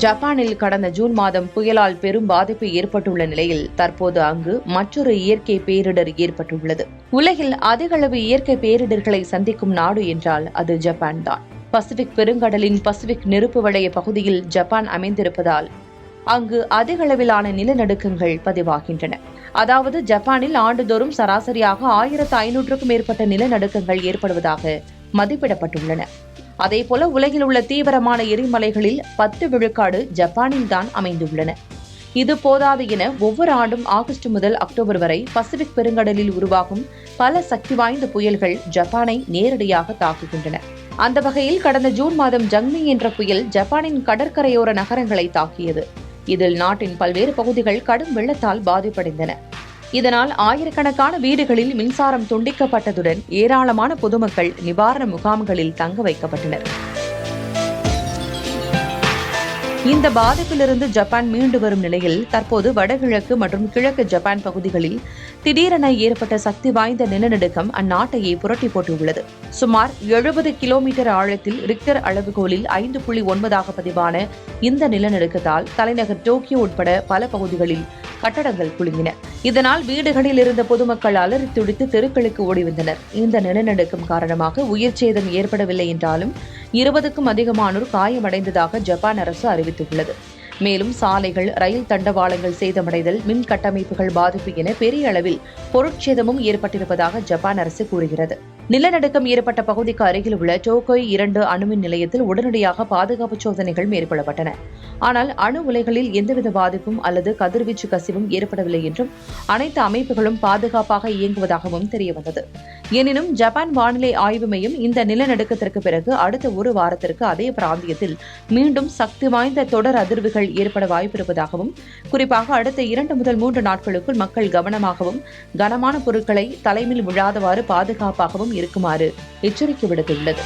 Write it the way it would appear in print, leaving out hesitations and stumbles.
ஜப்பானில் கடந்த ஜூன் மாதம் புயலால் பெரும் பாதிப்பு ஏற்பட்டுள்ள நிலையில் தற்போது அங்கு மற்றொரு இயற்கை பேரிடர் ஏற்பட்டுள்ளது. உலகில் அதிகளவு இயற்கை பேரிடர்களை சந்திக்கும் நாடு என்றால் அது ஜப்பான் தான். பசிபிக் பெருங்கடலின் பசிபிக் நெருப்பு வளைய பகுதியில் ஜப்பான் அமைந்திருப்பதால் அங்கு அதிகளவிலான நிலநடுக்கங்கள் பதிவாகின்றன. அதாவது ஜப்பானில் ஆண்டுதோறும் சராசரியாக 1500க்கும் மேற்பட்ட நிலநடுக்கங்கள் ஏற்படுவதாக மதிப்பிடப்பட்டுள்ளன. அதேபோல உலகில் உள்ள தீவிரமான எரிமலைகளில் 10 விழுக்காடு ஜப்பானில் தான் அமைந்துள்ளன. இது போதாது என ஒவ்வொரு ஆண்டும் ஆகஸ்ட் முதல் அக்டோபர் வரை பசிபிக் பெருங்கடலில் உருவாகும் பல சக்தி வாய்ந்த புயல்கள் ஜப்பானை நேரடியாக தாக்குகின்றன. அந்த வகையில் கடந்த ஜூன் மாதம் ஜங்மி என்ற புயல் ஜப்பானின் கடற்கரையோர நகரங்களை தாக்கியது. இதில் நாட்டின் பல்வேறு பகுதிகள் கடும் வெள்ளத்தால் பாதிப்படைந்தன. இதனால் ஆயிரக்கணக்கான வீடுகளில் மின்சாரம் துண்டிக்கப்பட்டதுடன் ஏராளமான பொதுமக்கள் நிவாரண முகாம்களில் தங்க வைக்கப்பட்டனர். இந்த பாதிப்பிலிருந்து ஜப்பான் மீண்டு வரும் நிலையில் தற்போது வடகிழக்கு மற்றும் கிழக்கு ஜப்பான் பகுதிகளில் திடீரென ஏற்பட்ட சக்தி வாய்ந்த நிலநடுக்கம் அந்நாட்டையே புரட்டி போட்டுள்ளது. சுமார் 70 கிலோமீட்டர் ஆழத்தில் ரிக்டர் அளவுகோலில் 5.9 பதிவான இந்த நிலநடுக்கத்தால் தலைநகர் டோக்கியோ உட்பட பல பகுதிகளில் கட்டடங்கள் குலுங்கின. இதனால் வீடுகளில் இருந்த பொதுமக்கள் அலறி துடித்து தெருக்களுக்கு ஓடி வந்தனர். இந்த நிலநடுக்கம் காரணமாக உயிர் சேதம் ஏற்படவில்லை என்றாலும் 20க்கும் அதிகமானோர் காயமடைந்ததாக ஜப்பான் அரசு அறிவித்துள்ளது. மேலும் சாலைகள், ரயில் தண்டவாளங்கள் சேதமடைதல், மின் கட்டமைப்புகள் பாதிப்பு என பெரிய அளவில் பொருட்சேதமும் ஏற்பட்டிருப்பதாக ஜப்பான் அரசு கூறுகிறது. நிலநடுக்கம் ஏற்பட்ட பகுதிக்கு அருகில் உள்ள டோக்கோய் 2 அணுமின் நிலையத்தில் உடனடியாக பாதுகாப்பு சோதனைகள் மேற்கொள்ளப்பட்டன. ஆனால் அணு உலைகளில் எந்தவித பாதிப்பும் அல்லது கதிர்வீச்சு கசிவும் ஏற்படவில்லை என்றும் அனைத்து அமைப்புகளும் பாதுகாப்பாக இயங்குவதாகவும் தெரியவந்தது. எனினும் ஜப்பான் வானிலை ஆய்வு மையம் இந்த நிலநடுக்கத்திற்கு பிறகு அடுத்த ஒரு வாரத்திற்கு அதே பிராந்தியத்தில் மீண்டும் சக்தி வாய்ந்த தொடர் அதிர்வுகள் ஏற்பட வாய்ப்பிருப்பதாகவும், குறிப்பாக அடுத்த 2 முதல் 3 நாட்களுக்குள் மக்கள் கவனமாகவும் கனமான பொருட்களை தலைமையில் விழாதவாறு பாதுகாப்பாகவும் இருக்குமாறு எச்சரிக்கை விடுத்துள்ளது.